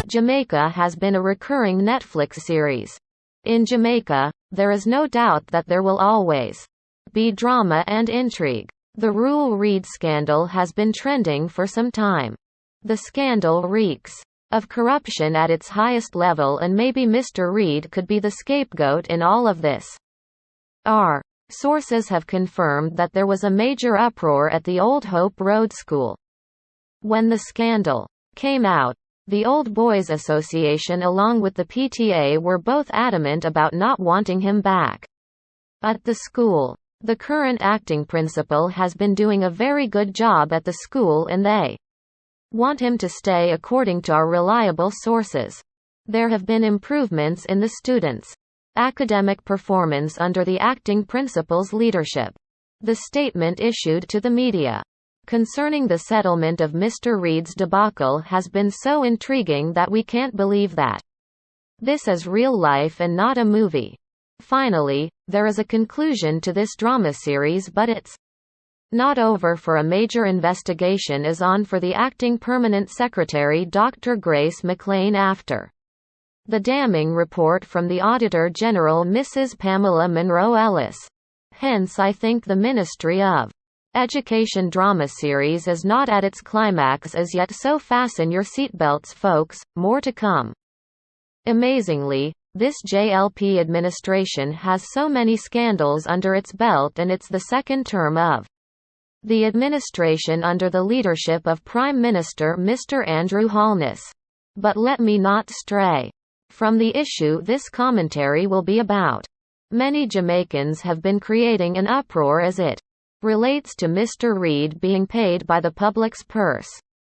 Jamaica has been a recurring Netflix series. In Jamaica, there is no doubt that there will always be drama and intrigue. The Ruel Reid scandal has been trending for some time. The scandal reeks of corruption at its highest level, and maybe Mr. Reid could be the scapegoat in all of this. Our sources have confirmed that there was a major uproar at the Old Hope Road School when the scandal came out. The Old Boys Association along with the PTA were both adamant about not wanting him back at the school. The current acting principal has been doing a very good job at the school and they want him to stay according to our reliable sources. There have been improvements in the students' academic performance under the acting principal's leadership. The statement issued to the media concerning the settlement of Mr. Reid's debacle has been so intriguing that we can't believe that this is real life and not a movie. Finally, there is a conclusion to this drama series, but it's not over, for a major investigation is on for the acting permanent secretary Dr. Grace McLean after the damning report from the Auditor General Mrs. Pamela Monroe Ellis. Hence, I think the Ministry of Education drama series is not at its climax as yet, so fasten your seatbelts folks, more to come. Amazingly, this JLP administration has so many scandals under its belt, and it's the second term of the administration under the leadership of Prime Minister Mr. Andrew Holness. But let me not stray from the issue this commentary will be about. Many Jamaicans have been creating an uproar as it relates to Mr. Reid being paid by the public's purse.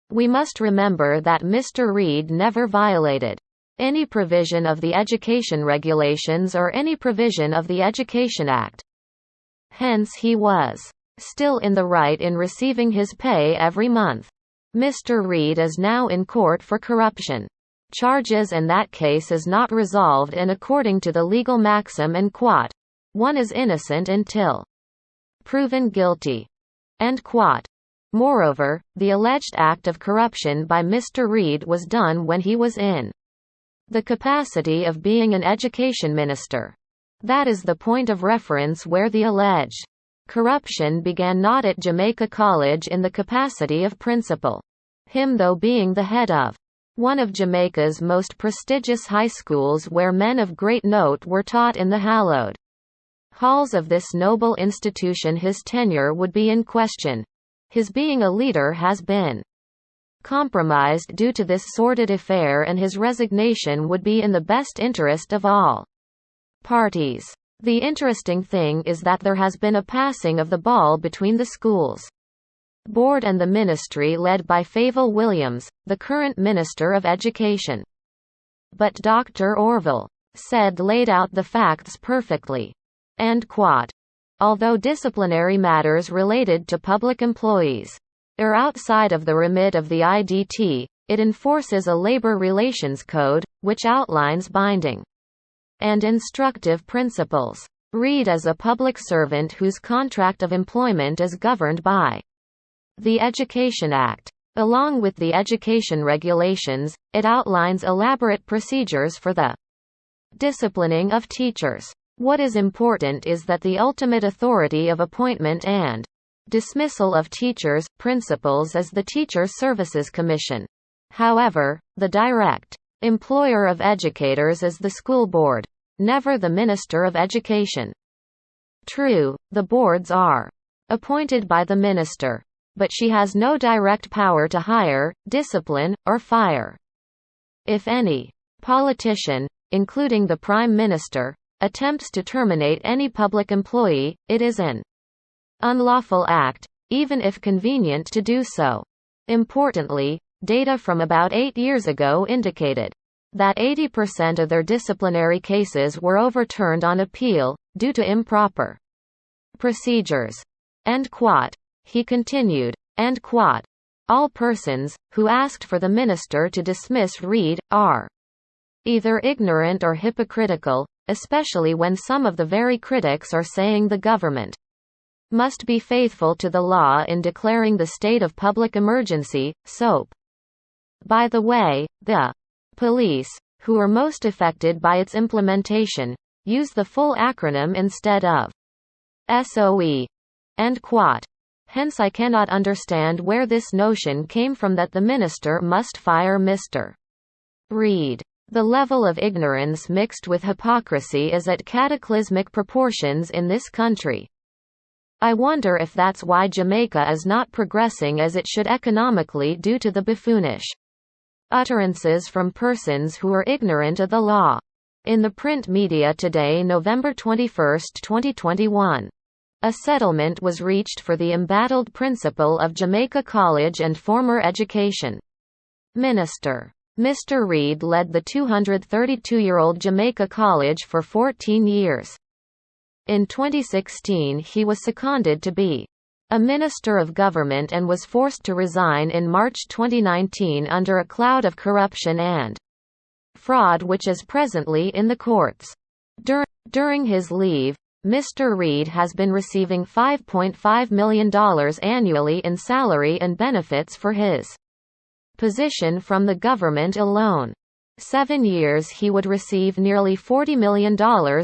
We must remember that Mr. Reid never violated any provision of the education regulations or any provision of the Education Act. Hence he was still in the right in receiving his pay every month. Mr. Reid is now in court for corruption charges, and that case is not resolved, and according to the legal maxim and quote, one is innocent until proven guilty. End quote. Moreover, the alleged act of corruption by Mr. Reid was done when he was in the capacity of being an education minister. That is the point of reference where the alleged corruption began, not at Jamaica College in the capacity of principal. Him though being the head of one of Jamaica's most prestigious high schools where men of great note were taught in the hallowed halls of this noble institution, his tenure would be in question. His being a leader has been compromised due to this sordid affair, and his resignation would be in the best interest of all parties. The interesting thing is that there has been a passing of the ball between the schools board and the ministry led by Fayval Williams, the current Minister of Education. But Dr. Orville said laid out the facts perfectly. End quote. Although disciplinary matters related to public employees are outside of the remit of the IDT, it enforces a labor relations code, which outlines binding and instructive principles. Reid is a public servant whose contract of employment is governed by the Education Act. Along with the education regulations, it outlines elaborate procedures for the disciplining of teachers. What is important is that the ultimate authority of appointment and dismissal of teachers, principals is the Teacher Services Commission. However, the direct employer of educators is the school board, never the Minister of Education. True, the boards are appointed by the minister, but she has no direct power to hire, discipline, or fire. If any politician, including the Prime Minister, attempts to terminate any public employee, it is an unlawful act, even if convenient to do so. Importantly, data from about 8 years ago indicated that 80% of their disciplinary cases were overturned on appeal, due to improper procedures. End quote. he continued, and quote, all persons, who asked for the minister to dismiss Reid, are either ignorant or hypocritical, especially when some of the very critics are saying the government must be faithful to the law in declaring the state of public emergency. Soap. By the way, the police, who are most affected by its implementation, use the full acronym instead of SOE. End quote. Hence I cannot understand where this notion came from that the minister must fire Mr. Reid. The level of ignorance mixed with hypocrisy is at cataclysmic proportions in this country. I wonder if that's why Jamaica is not progressing as it should economically due to the buffoonish utterances from persons who are ignorant of the law. In the print media today, November 21, 2021. A settlement was reached for the embattled principal of Jamaica College and former Education Minister. Mr. Reid led the 232-year-old Jamaica College for 14 years. In 2016 he was seconded to be a Minister of Government and was forced to resign in March 2019 under a cloud of corruption and fraud which is presently in the courts. During his leave, Mr. Reid has been receiving $5.5 million annually in salary and benefits for his position from the government alone. 7 years he would receive nearly $40 million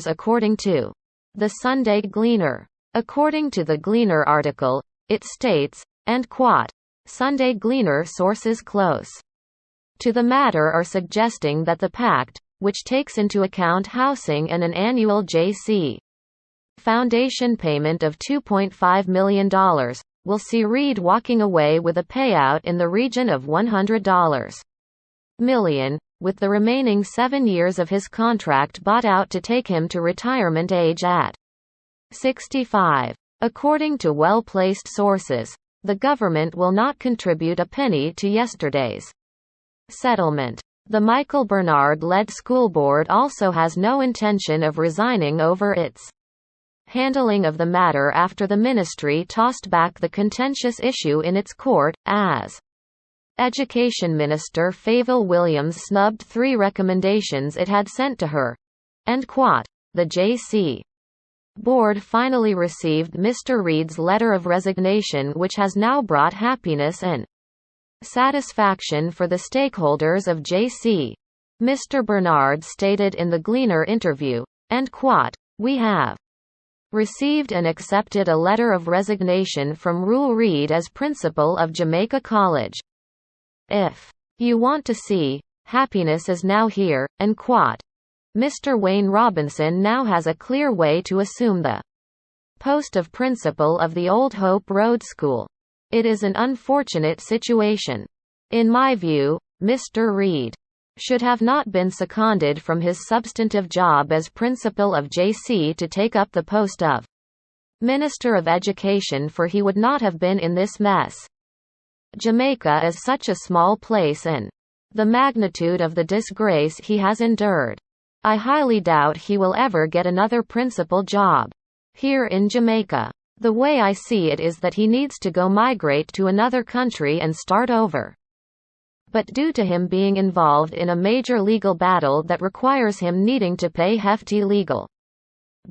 according to the Sunday Gleaner. According to the Gleaner article, it states, and quote, Sunday Gleaner sources close to the matter are suggesting that the pact, which takes into account housing and an annual J.C. Foundation payment of $2.5 million, will see Reid walking away with a payout in the region of $100 million, with the remaining 7 years of his contract bought out to take him to retirement age at 65. According to well-placed sources, the government will not contribute a penny to yesterday's settlement. The Michael Bernard-led school board also has no intention of resigning over its handling of the matter after the ministry tossed back the contentious issue in its court, as Education Minister Fayval Williams snubbed 3 recommendations it had sent to her. End quote. The J.C. Board finally received Mr. Reid's letter of resignation, which has now brought happiness and satisfaction for the stakeholders of J.C. Mr. Bernard stated in the Gleaner interview, end quote, we have received and accepted a letter of resignation from Ruel Reid as principal of Jamaica College. If you want to see, happiness is now here, end quote. Mr. Wayne Robinson now has a clear way to assume the post of principal of the Old Hope Road School. It is an unfortunate situation. In my view, Mr. Reid should have not been seconded from his substantive job as principal of JC to take up the post of Minister of Education, for he would not have been in this mess. Jamaica is such a small place, and the magnitude of the disgrace he has endured, I highly doubt he will ever get another principal job here in Jamaica. The way I see it is that he needs to go migrate to another country and start over. But due to him being involved in a major legal battle that requires him needing to pay hefty legal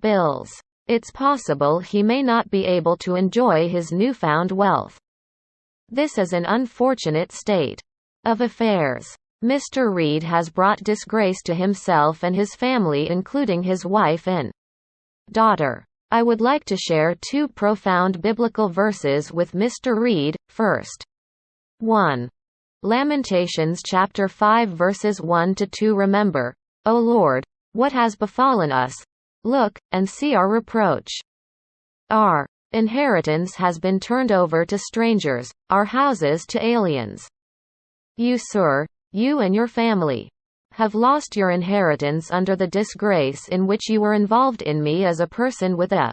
bills, it's possible he may not be able to enjoy his newfound wealth. This is an unfortunate state of affairs. Mr. Reid has brought disgrace to himself and his family, including his wife and daughter. I would like to share 2 profound biblical verses with Mr. Reid. First, 1. Lamentations chapter 5 verses 1-2. Remember, O Lord, what has befallen us. Look, and see our reproach. Our inheritance has been turned over to strangers, our houses to aliens. You, sir, you and your family have lost your inheritance under the disgrace in which you were involved in. Me as a person with a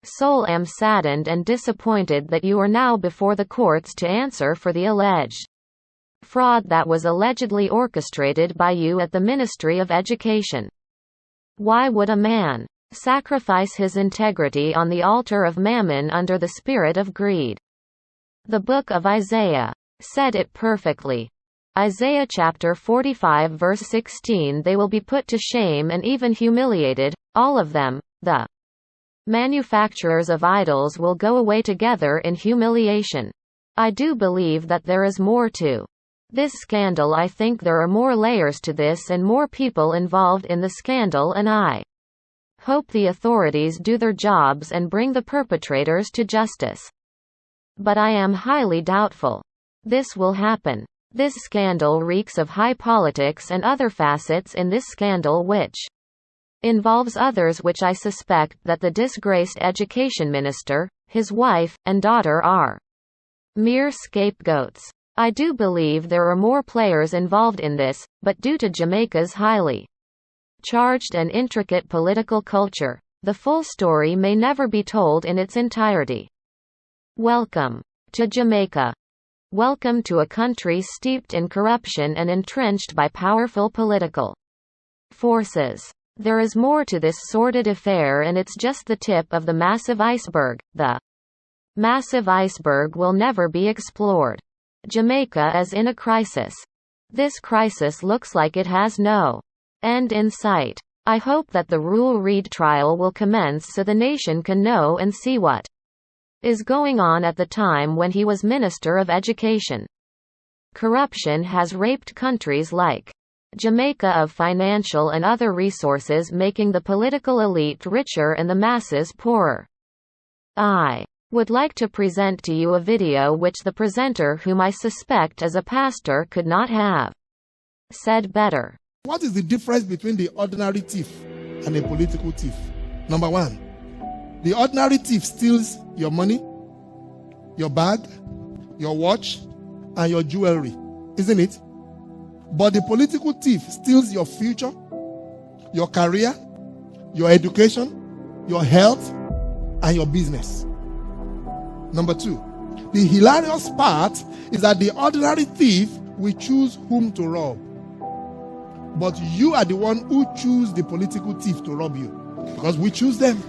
soul am saddened and disappointed that you are now before the courts to answer for the alleged fraud that was allegedly orchestrated by you at the Ministry of Education. Why would a man sacrifice his integrity on the altar of mammon under the spirit of greed? The book of Isaiah said it perfectly. Isaiah chapter 45 verse 16, they will be put to shame and even humiliated, all of them. The manufacturers of idols will go away together in humiliation. I do believe that there is more to this scandal. I think there are more layers to this and more people involved in the scandal, and I hope the authorities do their jobs and bring the perpetrators to justice. But I am highly doubtful this will happen. This scandal reeks of high politics and other facets in this scandal which involves others which I suspect that the disgraced education minister, his wife, and daughter are mere scapegoats. I do believe there are more players involved in this, but due to Jamaica's highly charged and intricate political culture, the full story may never be told in its entirety. Welcome to Jamaica. Welcome to a country steeped in corruption and entrenched by powerful political forces. There is more to this sordid affair, and it's just the tip of the massive iceberg. The massive iceberg will never be explored. Jamaica is in a crisis. This crisis looks like it has no end in sight. I hope that the Ruel Reid trial will commence so the nation can know and see what is going on at the time when he was Minister of Education. Corruption has raped countries like Jamaica of financial and other resources, making the political elite richer and the masses poorer. I would like to present to you a video which the presenter, whom I suspect is a pastor, could not have said better. What is the difference between the ordinary thief and a political thief? Number one, the ordinary thief steals your money, your bag, your watch, and your jewelry, isn't it? But the political thief steals your future, your career, your education, your health, and your business. Number two, the hilarious part is that the ordinary thief will choose whom to rob. But you are the one who choose the political thief to rob you. Because we choose them.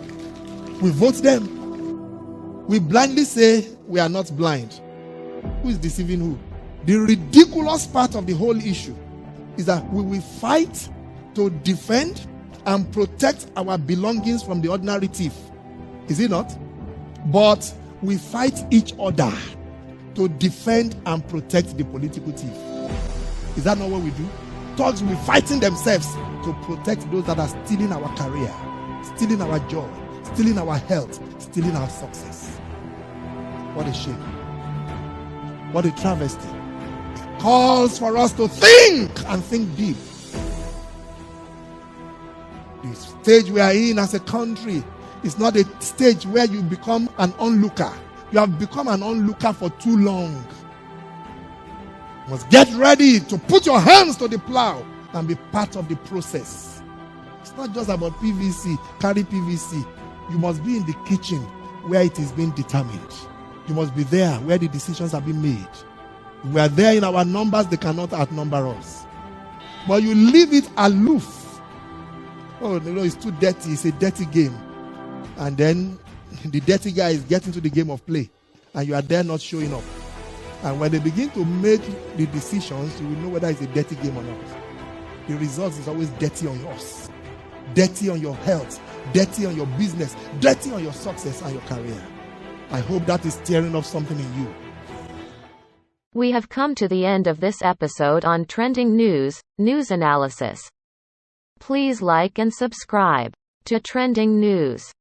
We vote them. We blindly say we are not blind. Who is deceiving who? The ridiculous part of the whole issue is that we will fight to defend and protect our belongings from the ordinary thief. Is it not? But we fight each other to defend and protect the political thief. Is that not what we do? Thugs will be fighting themselves to protect those that are stealing our career, stealing our joy, stealing our health, stealing our success. What a shame. What a travesty. It calls for us to think and think deep. The stage we are in as a country is not a stage where you become an onlooker. You have become an onlooker for too long. You must get ready to put your hands to the plow and be part of the process. It's not just about PVC, carry PVC. You must be in the kitchen where it is being determined. You must be there where the decisions are being made. We are there in our numbers, they cannot outnumber us. But you leave it aloof. Oh, it's too dirty, it's a dirty game. And then the dirty guy is getting to the game of play. And you are there not showing up. And when they begin to make the decisions, you will know whether it's a dirty game or not. The result is always dirty on yours. Dirty on your health. Dirty on your business. Dirty on your success and your career. I hope that is stirring up something in you. We have come to the end of this episode on Trending News Analysis. Please like and subscribe to Trending News.